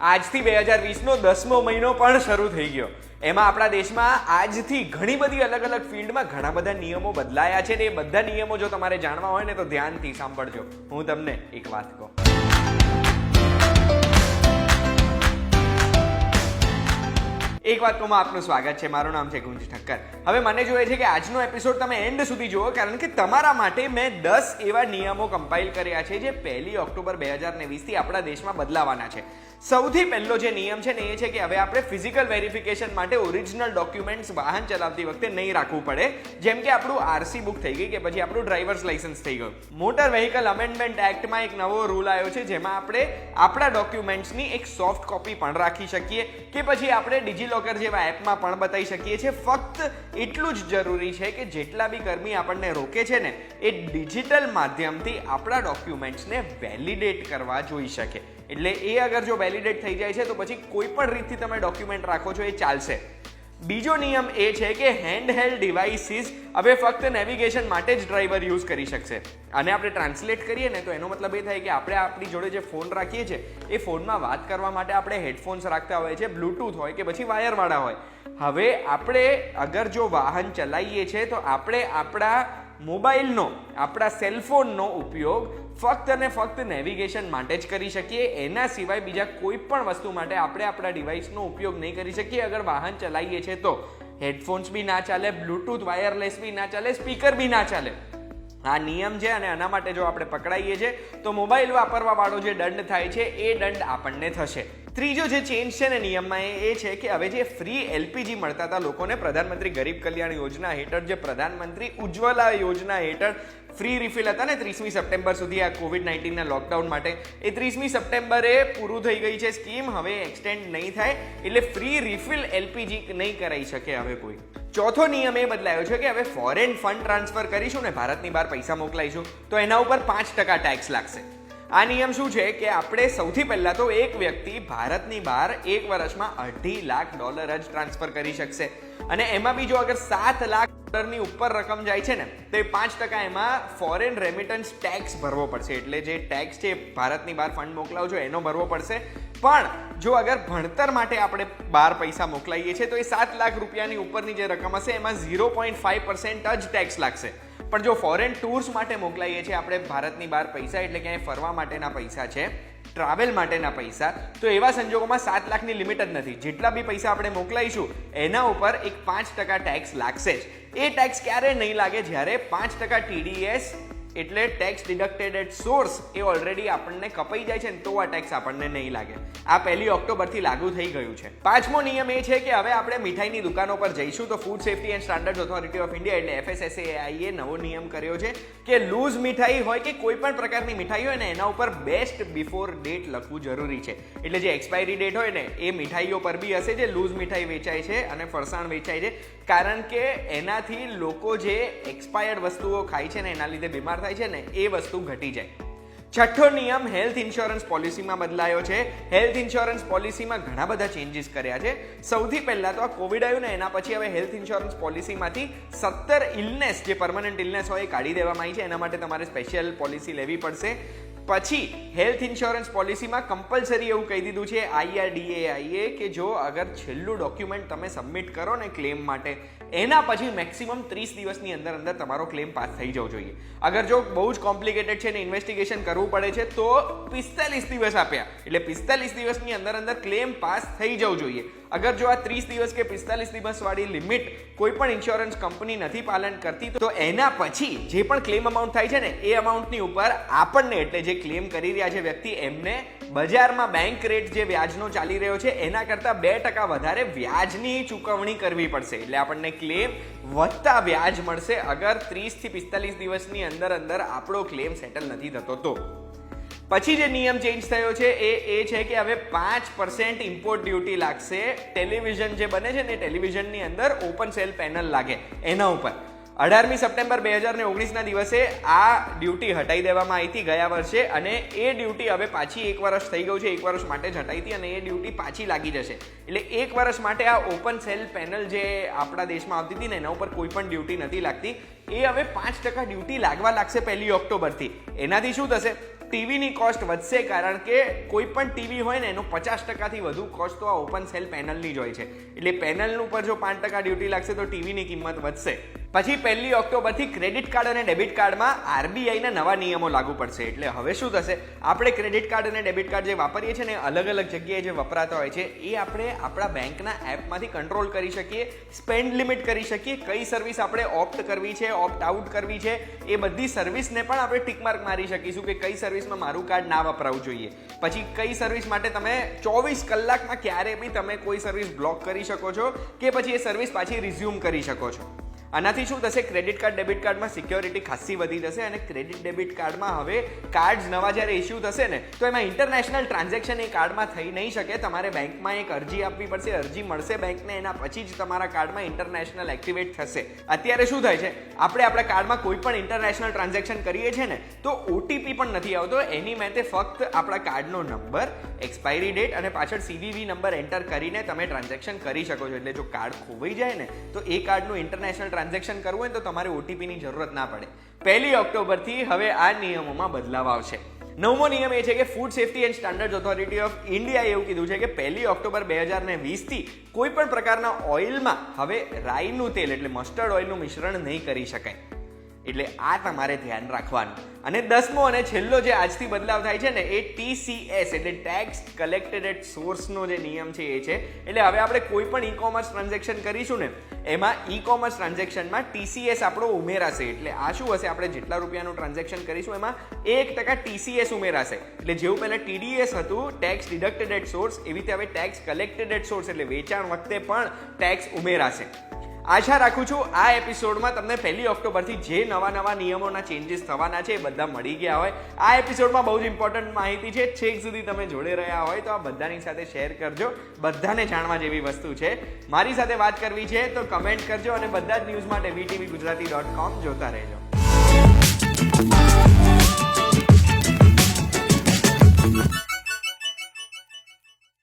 આજથી 2020નો 10મો મહિનો પણ શરૂ થઈ ગયો. એમાં આપણા દેશમાં આજથી ઘણી બધી અલગ અલગ ફિલ્ડમાં ઘણા બધા નિયમો બદલાયા છે ને એ બધા નિયમો જો તમારે જાણવા હોય ને તો ધ્યાનથી સાંભળજો. હું તમને એક વાત કહું. એક વાત કહું, આપનું સ્વાગત છે. મારું નામ છે ગુંજ ઠક્કર. હવે મને જોઈએ છે કે આજનો એપિસોડ તમે એન્ડ સુધી જુઓ, કારણ કે તમારા માટે મેં 10 એવા નિયમો કમ્પાઇલ કર્યા છે જે 1 ઓક્ટોબર 2020થી આપણા દેશમાં બદલાવાના છે. સૌથી પહેલો જે નિયમ છે ને એ છે કે હવે આપણે ફિઝિકલ વેરિફિકેશન માટે ઓરિજિનલ ડોક્યુમેન્ટ્સ વાહન ચલાવતી વખતે નહીં રાખવું પડે. જેમ કે આપણું આરસી બુક થઈ ગઈ કે પછી આપણું ડ્રાઈવર્સ લાયસન્સ થઈ ગયું. મોટર વ્હીકલ અમેન્ડમેન્ટ એક્ટમાં એક નવો રૂલ આવ્યો છે જેમાં આપણે આપણા ડોક્યુમેન્ટ્સની એક સોફ્ટ કોપી પણ રાખી શકીએ કે પછી આપણે ડિજિલોકર જેવા એપમાં પણ બતાવી શકીએ છીએ. ફક્ત એટલું જ જરૂરી છે કે જેટલા બી કર્મી આપણને રોકે છે ને એ ડિજિટલ માધ્યમથી આપણા ડોક્યુમેન્ટ્સને વેલિડેટ કરવા જોઈ શકે. એટલે એ અગર જો વેલિડેટ થઈ જાય છે તો પછી કોઈ પણ રીતથી તમે ડોક્યુમેન્ટ રાખો છો એ ચાલશે. બીજો નિયમ એ છે કે હેન્ડહેલ્ડ ડિવાઇસીસ હવે ફક્ત નેવિગેશન માટે જ ડ્રાઈવર યુઝ કરી શકશે. અને આપણે ટ્રાન્સલેટ કરીએ ને તો એનો મતલબ એ થાય કે આપણે આપણી જોડે જે ફોન રાખીએ છીએ એ ફોનમાં વાત કરવા માટે આપણે હેડફોન્સ રાખતા હોય છે, બ્લૂટૂથ હોય કે પછી વાયરવાળા હોય. હવે આપણે અગર જો વાહન ચલાવીએ છીએ તો આપણે આપણા મોબાઈલનો, આપણા સેલફોનનો ઉપયોગ ફક્ત અને ફક્ત નેવિગેશન માટે જ કરી શકીએ. એના સિવાય બીજા કોઈ પણ વસ્તુ માટે આપણે આપણા ડિવાઇસનો ઉપયોગ નહીં કરી શકીએ. અગર વાહન ચલાવીએ છીએ તો હેડફોન્સ બી ના ચાલે, બ્લૂટૂથ વાયરલેસ બી ના ચાલે, સ્પીકર બી ના ચાલે. આ નિયમ છે અને આના માટે જો આપણે પકડાઈએ છીએ તો મોબાઈલ વાપરવા વાળો જે દંડ થાય છે એ દંડ આપણને થશે. ત્રીજો જે ચેન્જ છે ને નિયમમાં એ છે કે હવે જે ફ્રી એલપીજી મળતા હતા લોકોને પ્રધાનમંત્રી ગરીબ કલ્યાણ યોજના હેઠળ, જે પ્રધાનમંત્રી ઉજ્જવલા યોજના હેઠળ ફ્રી રિફિલ હતા ને 30મી સપ્ટેમ્બર સુધી આ કોવિડ-19ના લોકડાઉન માટે, એ 30મી સપ્ટેમ્બરે પૂરું થઈ ગઈ છે સ્કીમ. હવે એક્સટેન્ડ નહીં થાય એટલે ફ્રી રિફિલ એલપીજી નહીં કરાઈ શકે હવે કોઈ. ચોથો નિયમ એ બદલાયો છે કે હવે ફોરેન ફંડ ટ્રાન્સફર કરીશું ને, ભારતની બહાર પૈસા મોકલાઈશું તો એના ઉપર 5% ટેક્સ લાગશે. આ નિયમ શું છે કે આપણે સૌથી પહેલા તો એક વ્યક્તિ ભારતની બહાર એક વર્ષમાં $2.5 લાખ જ ટ્રાન્સફર કરી શકશે. અને એમાં બી જો અગર $7 લાખ ની ઉપર રકમ જાય છે ને તો એ 5% એમાં ફોરેન રેમિટન્સ ટેક્સ ભરવો પડશે. એટલે જે ટેક્સ છે ભારતની બહાર ફંડ મોકલાવો છો એનો ભરવો પડશે. પણ જો અગર ભણતર માટે આપણે બહાર પૈસા મોકલાઈએ છીએ તો એ $7 લાખ ની ઉપરની જે રકમ હશે એમાં 0.5% જ ટેક્સ લાગશે. પણ જો ફોરેન ટૂર્સ માટે મોકલાઈએ છીએ આપણે ભારતની બહાર પૈસા, એટલે ક્યાંય ફરવા માટેના પૈસા છે, ટ્રાવેલ માટેના પૈસા, તો એવા સંજોગોમાં 7 લાખની લિમિટ જ નથી. જેટલા બી પૈસા આપણે મોકલાઈશું એના ઉપર એક 5% ટેક્સ લાગશે જ. એ ટેક્સ ક્યારે નહીં લાગે? જ્યારે 5% TDS એટલે ટેક્સ ડિડક્ટેડ એટ સોર્સ એ ઓલરેડી આપણને કપાઈ જાય છે ને તો આ ટેક્સ આપણને નહીં લાગે. આ 1 ઓક્ટોબરથી લાગુ થઈ ગયું છે. પાંચમો નિયમ એ છે કે હવે આપણે મીઠાઈની દુકાનો પર જઈશું તો food safety and standard authority of India એટલે FSSAI એ નવો નિયમ કર્યો છે કે લૂઝ મીઠાઈ હોય કે કોઈ પણ પ્રકારની મીઠાઈ હોય ને એના ઉપર બેસ્ટ બિફોર ડેટ લખવું જરૂરી છે. એટલે જે એક્સપાયરી ડેટ હોય ને એ મીઠાઈઓ પર બી હશે જે લૂઝ મીઠાઈ વેચાય છે અને ફરસાણ વેચાય છે. કારણ કે એનાથી લોકો જે એક્સપાયર્ડ વસ્તુઓ ખાય છે ને એના લીધે બીમાર થાય છે ને એ વસ્તુ ઘટી જાય. છઠ્ઠો નિયમ હેલ્થ ઇન્સ્યોરન્સ પોલિસીમાં બદલાયો છે. હેલ્થ ઇન્સ્યોરન્સ પોલિસીમાં ઘણા બધા ચેન્જીસ કર્યા છે. સૌથી પહેલા તો આ કોવિડ આવ્યું ને એના પછી હવે હેલ્થ ઇન્સ્યોરન્સ પોલિસીમાંથી 17 ઇલનેસ જે પરમનન્ટ ઇલનેસ હોય એ કાઢી દેવામાં આવી છે. એના માટે તમારે સ્પેશિયલ પોલિસી લેવી પડશે. પછી હેલ્થ ઇન્સ્યોરન્સ પોલિસીમાં કમ્પલસરી એવું કહી દીધું છે IRDAI કે જો અગર છેલ્લું ડોક્યુમેન્ટ તમે સબમિટ કરો ને ક્લેમ માટે એના પછી મેક્સિમમ 30 દિવસની અંદર તમારો ક્લેમ પાસ થઈ જવો જોઈએ. અગર જો બહુ જ કોમ્પ્લિકેટેડ છે ને ઇન્વેસ્ટિગેશન કરવું પડે છે તો 45 દિવસ આપ્યા, એટલે 45 દિવસની અંદર ક્લેમ પાસ થઈ જવું જોઈએ. અગર જો આ 30 દિવસ કે 45 દિવસવાળી લિમિટ કોઈ પણ ઇન્સ્યોરન્સ કંપની નથી પાલન કરતી તો એના પછી જે પણ ક્લેમ અમાઉન્ટ થાય છે ને એ અમાઉન્ટની ઉપર આપણને, એટલે જે ક્લેમ કરી રહ્યા છે વ્યક્તિ, એમને બજારમાં બેંક રેટ જે વ્યાજનો ચાલી રહ્યો છે એના કરતાં 2% વધારે વ્યાજની ચૂકવણી કરવી પડશે. એટલે આપણને ક્લેમ વધતા વ્યાજ મળશે અગર 30 થી 45 દિવસની અંદર આપણો ક્લેમ સેટલ નથી થતો તો. પછી જે નિયમ ચેન્જ થયો છે એ છે કે હવે 5% ઇમ્પોર્ટ ડ્યુટી લાગશે. ટેલિવિઝન જે બને છે ને ટેલિવિઝનની અંદર ઓપન સેલ પેનલ લાગે એના ઉપર. 18મી સપ્ટેમ્બર 2019ના દિવસે આ ડ્યુટી હટાવી દેવામાં આવી હતી ગયા વર્ષે અને એ ડ્યુટી હવે પાછી 1 વર્ષ થઈ ગયું છે. 1 વર્ષ માટે જ હટાવી હતી અને એ ડ્યુટી પાછી લાગી જશે. એટલે 1 વર્ષ માટે આ ઓપન સેલ પેનલ જે આપણા દેશમાં આવતી હતી ને એના ઉપર કોઈ પણ ડ્યુટી નથી લાગતી. એ હવે 5% ડ્યુટી લાગવા લાગશે 1 ઓક્ટોબરથી. એનાથી શું થશે? ટીવીની કોસ્ટ વધશે, કારણ કે કોઈ પણ ટીવી હોય ને એનો 50%થી વધુ કોસ્ટ તો આ ઓપન સેલ પેનલની જ હોય છે. એટલે પેનલનું પર જો 5% ડ્યુટી લાગશે તો ટીવીની કિંમત વધશે. પછી 1 ઓક્ટોબરથી ક્રેડિટ કાર્ડ અને ડેબિટ કાર્ડમાં આરબીઆઈના નવા નિયમો લાગુ પડશે. એટલે હવે શું થશે, આપણે ક્રેડિટ કાર્ડ અને ડેબિટ કાર્ડ જે વાપરીએ છીએ ને અલગ અલગ જગ્યાએ જે વપરાતા હોય છે એ આપણે આપણા બેંકના એપમાંથી કંટ્રોલ કરી શકીએ, સ્પેન્ડ લિમિટ કરી શકીએ, કઈ સર્વિસ આપણે ઓપ્ટ કરવી છે, ઓપ્ટ આઉટ કરવી છે, એ બધી સર્વિસને પણ આપણે ટિક માર્ક મારી શકીશું કે કઈ સર્વિસમાં મારું કાર્ડ ના વપરાવું જોઈએ. પછી કઈ સર્વિસ માટે તમે 24 કલાકમાં ક્યારે બી તમે કોઈ સર્વિસ બ્લોક કરી શકો છો કે પછી એ સર્વિસ પાછી રિઝ્યુમ કરી શકો છો. આનાથી શું થશે, ક્રેડિટ કાર્ડ ડેબિટ કાર્ડમાં સિક્યોરિટી ખાસી વધી જશે. અને ક્રેડિટ ડેબિટ કાર્ડમાં હવે કાર્ડ્સ નવા જ્યારે ઇસ્યુ થશે ને તો એમાં ઇન્ટરનેશનલ ટ્રાન્ઝેક્શન એ કાર્ડમાં થઈ નહીં શકે. તમારે બેંકમાં એક અરજી આપવી પડશે, અરજી મળશે બેંકને, એના પછી જ તમારા કાર્ડમાં ઇન્ટરનેશનલ એક્ટિવેટ થશે. અત્યારે શું થાય છે, આપણે આપણા કાર્ડમાં કોઈ પણ ઇન્ટરનેશનલ ટ્રાન્ઝેક્શન કરીએ છીએ ને તો ઓટીપી પણ નથી આવતો. એની માટે ફક્ત આપણા કાર્ડનો નંબર, એક્સપાયરી ડેટ અને પાછળ સીવીવી નંબર એન્ટર કરીને તમે ટ્રાન્ઝેક્શન કરી શકો છો. એટલે જો કાર્ડ ખોવાઈ જાય ને તો એ કાર્ડનું ઇન્ટરનેશનલ ટ્રાન્ઝેક્શન કરવું હોય તો તમારે ઓટીપીની જરૂરત ના પડે. 1 ઓક્ટોબરથી હવે આ નિયમોમાં બદલાવ આવશે. 9મો નિયમ એ છે કે food safety and standard authority of ઇન્ડિયાએ એવું કીધું છે કે 1 ઓક્ટોબર 2020થી કોઈ પણ પ્રકારના ઓઇલમાં હવે રાઈનું તેલ એટલે મસ્ટર્ડ ઓઇલનું મિશ્રણ નહીં કરી શકાય. એટલે આ તમારે ધ્યાન રાખવાનું. અને 10મો અને છેલ્લો જે આજથી બદલાવ થાય છે ને એ TCS એટલે ટેક્સ કલેક્ટેડ એટ સોર્સનો જે નિયમ છે એ છે. એટલે હવે આપણે કોઈ પણ ઈ કોમર્સ ટ્રાન્ઝેક્શન કરીશું ને એમાં ઈ કોમર્સ ટ્રાન્ઝેક્શનમાં TCS આપણો ઉમેરાશે. એટલે આ શું હશે, આપણે જેટલા રૂપિયાનું ટ્રાન્ઝેક્શન કરીશું એમાં 1% TCS ઉમેરાશે. એટલે જેવું પહેલાં TDS હતું, ટેક્સ ડિડક્ટેડ એટ સોર્સ, એવી રીતે હવે ટેક્સ કલેક્ટેડ એટ સોર્સ એટલે વેચાણ વખતે પણ ટેક્સ ઉમેરાશે. આશા રાખું છું આ એપિસોડમાં તમને 1 ઓક્ટોબરથી જે નવા નિયમોના ચેન્જીસ થવાના છે એ બધા મળી ગયા હોય. આ એપિસોડમાં બહુ જ ઇમ્પોર્ટન્ટ માહિતી છે. છેક સુધી તમે જોડે રહ્યા હોય તો આ બધાની સાથે શેર કરજો. બધાને જાણવા જેવી વસ્તુ છે. મારી સાથે વાત કરવી છે તો કમેન્ટ કરજો અને બધા જ ન્યૂઝ માટે VTVGujarati.com જોતા રહેજો.